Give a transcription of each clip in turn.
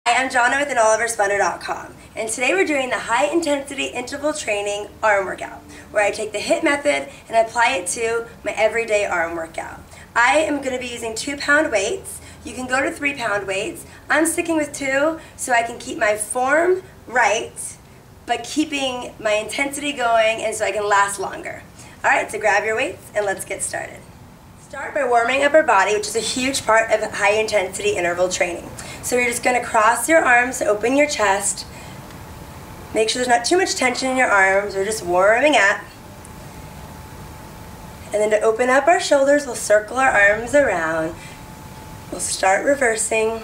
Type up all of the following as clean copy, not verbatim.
Hi, I'm Jonna with AndOliverSpunner.com, and today we're doing the high intensity interval training arm workout, where I take the HIIT method and apply it to my everyday arm workout. I am going to be using 2-pound weights. You can go to 3-pound weights. I'm sticking with 2 so I can keep my form right, but keeping my intensity going and so I can last longer. Alright, so grab your weights and let's get started. Start by warming up our body, which is a huge part of high intensity interval training. So you're just going to cross your arms, open your chest, make sure there's not too much tension in your arms, we're just warming up. And then to open up our shoulders, we'll circle our arms around. We'll start reversing.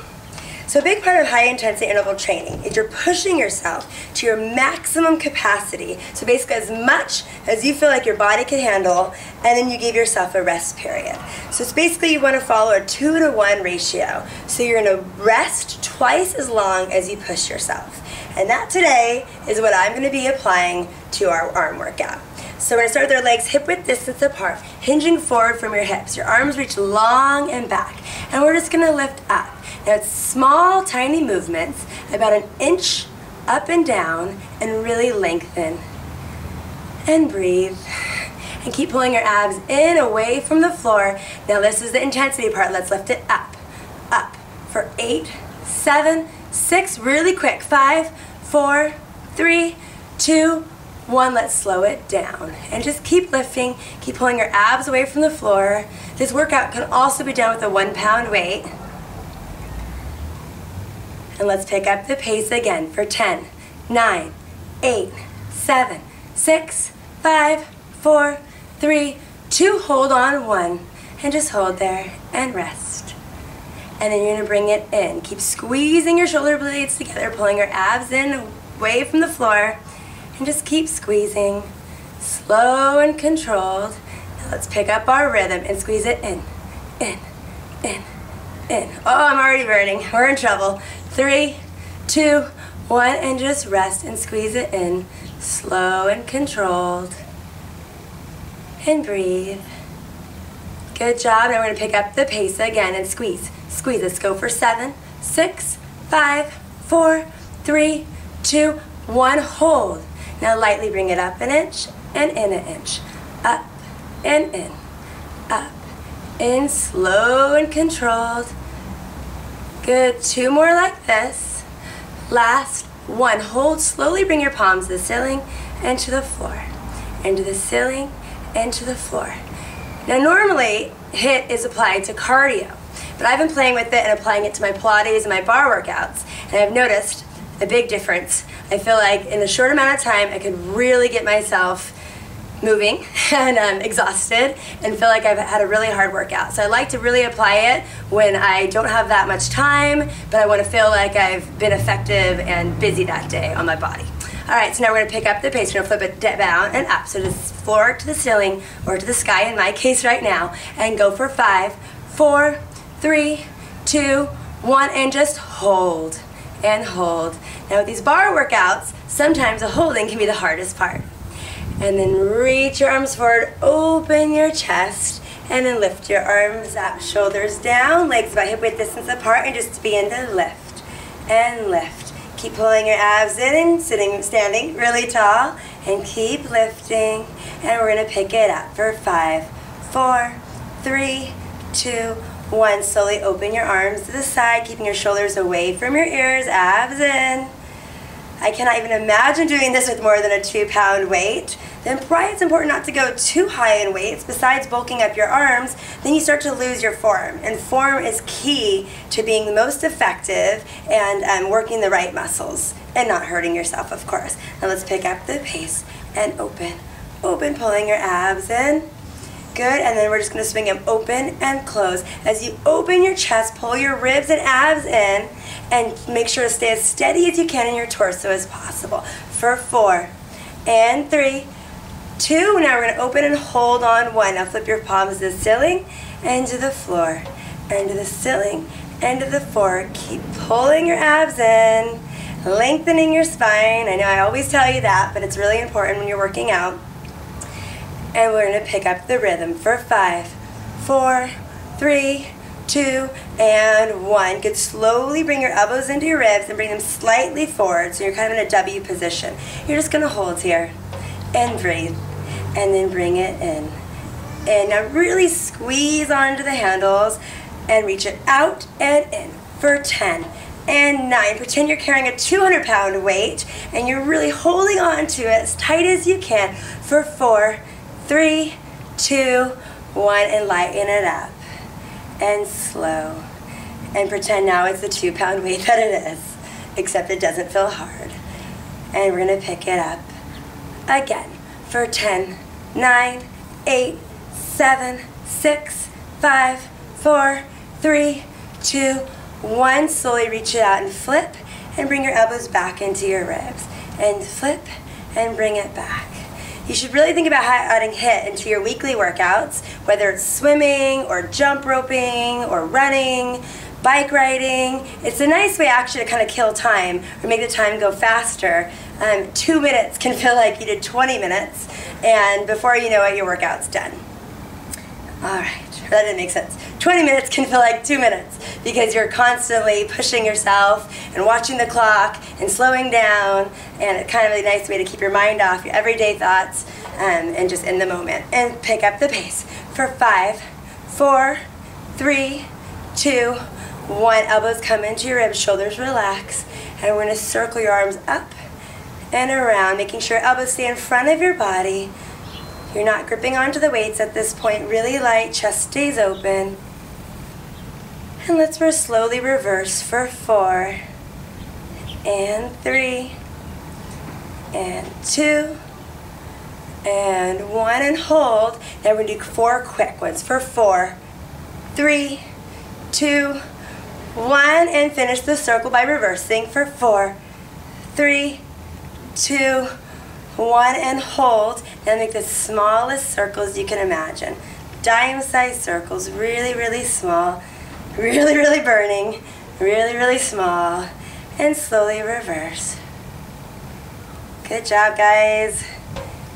So a big part of high intensity interval training is you're pushing yourself to your maximum capacity. So basically as much as you feel like your body can handle, and then you give yourself a rest period. So it's basically you want to follow a 2-to-1 ratio. So you're going to rest twice as long as you push yourself. And that today is what I'm going to be applying to our arm workout. So we're going to start with our legs hip-width distance apart, hinging forward from your hips. Your arms reach long and back. And we're just going to lift up. Now it's small, tiny movements, about 1 inch up and down, and really lengthen. And breathe. And keep pulling your abs in, away from the floor. Now this is the intensity part. Let's lift it up, up. For 8, 7, 6, really quick. 5, 4, 3, 2, 1. Let's slow it down. And just keep lifting, keep pulling your abs away from the floor. This workout can also be done with a 1-pound weight. And let's pick up the pace again for 10, 9, 8, 7, 6, 5, 4, 3, 2, hold on, 1, and just hold there and rest. And then you're going to bring it in. Keep squeezing your shoulder blades together, pulling your abs in, away from the floor, and just keep squeezing, slow and controlled. Now let's pick up our rhythm and squeeze it in, in, in, in. Oh, I'm already burning. We're in trouble. 3, 2, 1, and just rest and squeeze it in, slow and controlled. And breathe. Good job. Now we're going to pick up the pace again and squeeze. Squeeze. Let's go for 7, 6, 5, 4, 3, 2, 1. Hold. Now lightly bring it up 1 inch and in 1 inch. Up and in. Up. In. Slow and controlled. Good. 2 more like this. Last 1. Hold. Slowly bring your palms to the ceiling and to the floor. And to the ceiling and to the floor. Now normally HIIT is applied to cardio, but I've been playing with it and applying it to my Pilates and my bar workouts, and I've noticed a big difference. I feel like in a short amount of time I could really get myself moving and I'm exhausted and feel like I've had a really hard workout. So I like to really apply it when I don't have that much time, but I want to feel like I've been effective and busy that day on my body. Alright, so now we're going to pick up the pace. We're going to flip it down and up. So just floor to the ceiling or to the sky in my case right now, and go for 5, 4, 3, 2, 1, and just hold and hold. Now with these bar workouts, sometimes the holding can be the hardest part. And then reach your arms forward, open your chest, and then lift your arms up, shoulders down, legs about hip-width distance apart, and just begin to lift and lift. Keep pulling your abs in, standing really tall, and keep lifting. And we're going to pick it up for 5, 4, 3, 2, 1. Slowly open your arms to the side, keeping your shoulders away from your ears, abs in. I cannot even imagine doing this with more than a 2-pound weight. Then probably it's important not to go too high in weights. Besides bulking up your arms, then you start to lose your form. And form is key to being the most effective and working the right muscles and not hurting yourself, of course. Now let's pick up the pace and open. Open, pulling your abs in. Good, and then we're just going to swing them open and close. As you open your chest, pull your ribs and abs in, and make sure to stay as steady as you can in your torso as possible. For 4, and 3, 2, now we're going to open and hold on 1. Now flip your palms to the ceiling and to the floor, and to the ceiling and to the floor. Keep pulling your abs in, lengthening your spine. I know I always tell you that, but it's really important when you're working out. And we're going to pick up the rhythm for 5, 4, 3, 2, and 1. Good. Slowly bring your elbows into your ribs and bring them slightly forward, so you're kind of in a W position. You're just going to hold here and breathe, and then bring it in. And now really squeeze onto the handles and reach it out and in for 10 and 9. Pretend you're carrying a 200-pound weight and you're really holding on to it as tight as you can for 4, 3, 2, 1, and lighten it up and slow. And pretend now it's the 2-pound weight that it is, except it doesn't feel hard. And we're going to pick it up again for 10, 9, 8, 7, 6, 5, 4, 3, 2, 1. Slowly reach it out and flip, and bring your elbows back into your ribs. And flip, and bring it back. You should really think about adding HIIT into your weekly workouts, whether it's swimming, or jump roping, or running, bike riding. It's a nice way actually to kind of kill time, or make the time go faster. 2 minutes can feel like you did 20 minutes, and before you know it, your workout's done. Alright, that didn't make sense. 20 minutes can feel like 2 minutes because you're constantly pushing yourself and watching the clock and slowing down, and it's kind of a nice way to keep your mind off your everyday thoughts and just in the moment. And pick up the pace for 5, 4, 3, 2, 1. Elbows come into your ribs, shoulders relax, and we're going to circle your arms up and around, making sure elbows stay in front of your body. You're not gripping onto the weights at this point. Really light, chest stays open. And let's slowly reverse for 4, and 3, and 2, and 1, and hold. Now we're going to do 4 quick ones for 4, 3, 2, 1, and finish the circle by reversing for 4, 3, 2, 1, and hold. Now make the smallest circles you can imagine. Dime-sized circles, really, really small, really, really burning, really, really small, and slowly reverse. Good job, guys.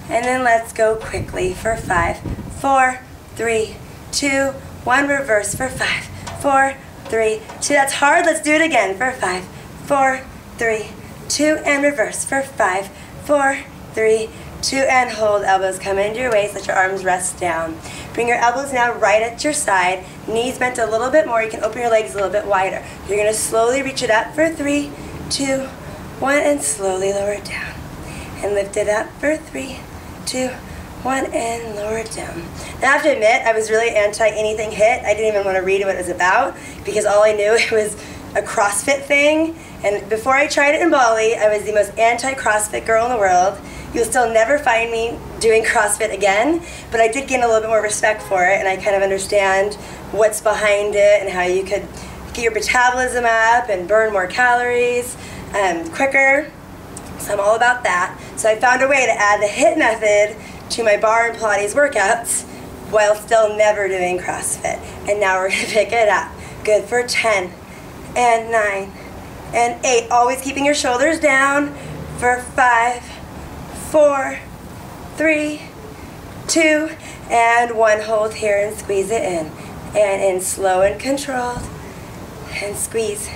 And then let's go quickly for 5, 4, 3, 2, 1, reverse for 5, 4, 3, 2. That's hard. Let's do it again for 5, 4, 3, 2, and reverse for 5, 4, 3, 2, and hold. Elbows come into your waist. Let your arms rest down. Bring your elbows now right at your side. Knees bent a little bit more. You can open your legs a little bit wider. You're going to slowly reach it up for 3, 2, 1, and slowly lower it down. And lift it up for 3, 2, 1, and lower it down. Now I have to admit, I was really anti anything HIIT. I didn't even want to read what it was about because all I knew it was a CrossFit thing. And before I tried it in Bali, I was the most anti-CrossFit girl in the world. You'll still never find me doing CrossFit again, but I did gain a little bit more respect for it, and I kind of understand what's behind it and how you could get your metabolism up and burn more calories quicker. So I'm all about that. So I found a way to add the HIIT method to my bar and Pilates workouts while still never doing CrossFit. And now we're going to pick it up. Good for 10 and 9 and 8. Always keeping your shoulders down for 5, 4, 3, 2, and 1. Hold here and squeeze it in. And in, slow and controlled. And squeeze,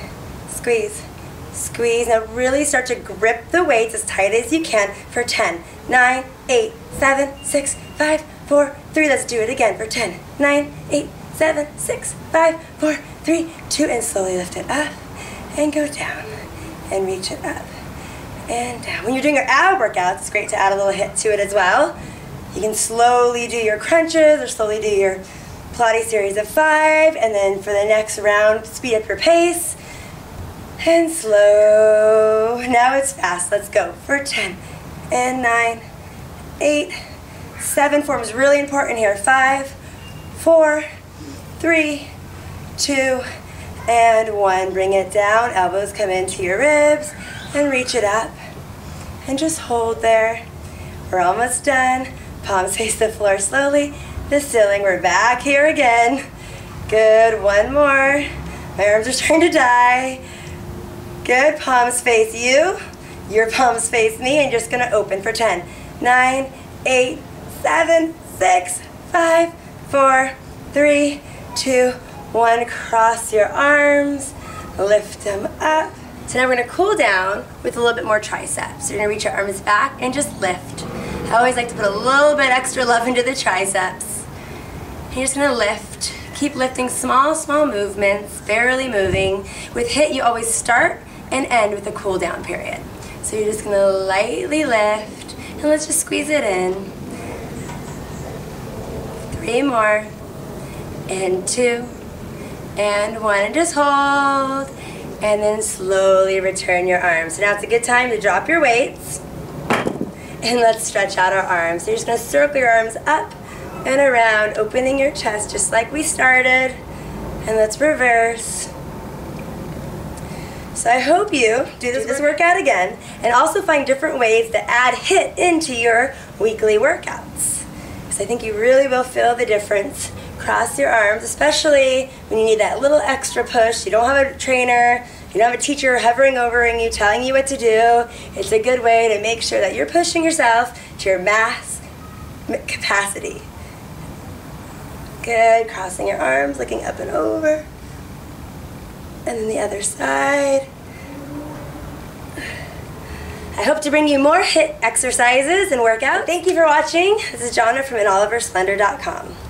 squeeze, squeeze. Now really start to grip the weights as tight as you can for 10, 9, 8, 7, 6, 5, 4, 3. Let's do it again for 10, 9, 8, 7, 6, 5, 4, 3, 2. And slowly lift it up and go down. And reach it up and down. When you're doing your ab workouts, it's great to add a little HIIT to it as well. You can slowly do your crunches or slowly do your Pilates series of 5, and then for the next round, speed up your pace. And slow. Now it's fast. Let's go for 10 and 9, 8, 7. Form is really important here. 5, 4, 3, 2, and 1. Bring it down. Elbows come into your ribs and reach it up. And just hold there. We're almost done. Palms face the floor slowly. The ceiling. We're back here again. Good. One more. My arms are starting to die. Good. Palms face you. Your palms face me. And just going to open for 10, 9, 8, 7, 6, 5, 4, 3, 2, 1, cross your arms, lift them up. So now we're gonna cool down with a little bit more triceps. So you're gonna reach your arms back and just lift. I always like to put a little bit extra love into the triceps. And you're just gonna lift. Keep lifting small, small movements, barely moving. With HIIT, you always start and end with a cool down period. So you're just gonna lightly lift, and let's just squeeze it in. 3 more, and 2, and 1, and just hold, and then slowly return your arms. So now it's a good time to drop your weights, and let's stretch out our arms. So you're just gonna circle your arms up and around, opening your chest just like we started, and let's reverse. So I hope you do this workout again, and also find different ways to add HIIT into your weekly workouts. So I think you really will feel the difference. Cross your arms, especially when you need that little extra push. You don't have a trainer, you don't have a teacher hovering over you, telling you what to do. It's a good way to make sure that you're pushing yourself to your max capacity. Good, crossing your arms, looking up and over. And then the other side. I hope to bring you more HIIT exercises and workouts. Thank you for watching. This is Jonna from AndOliversplendor.com.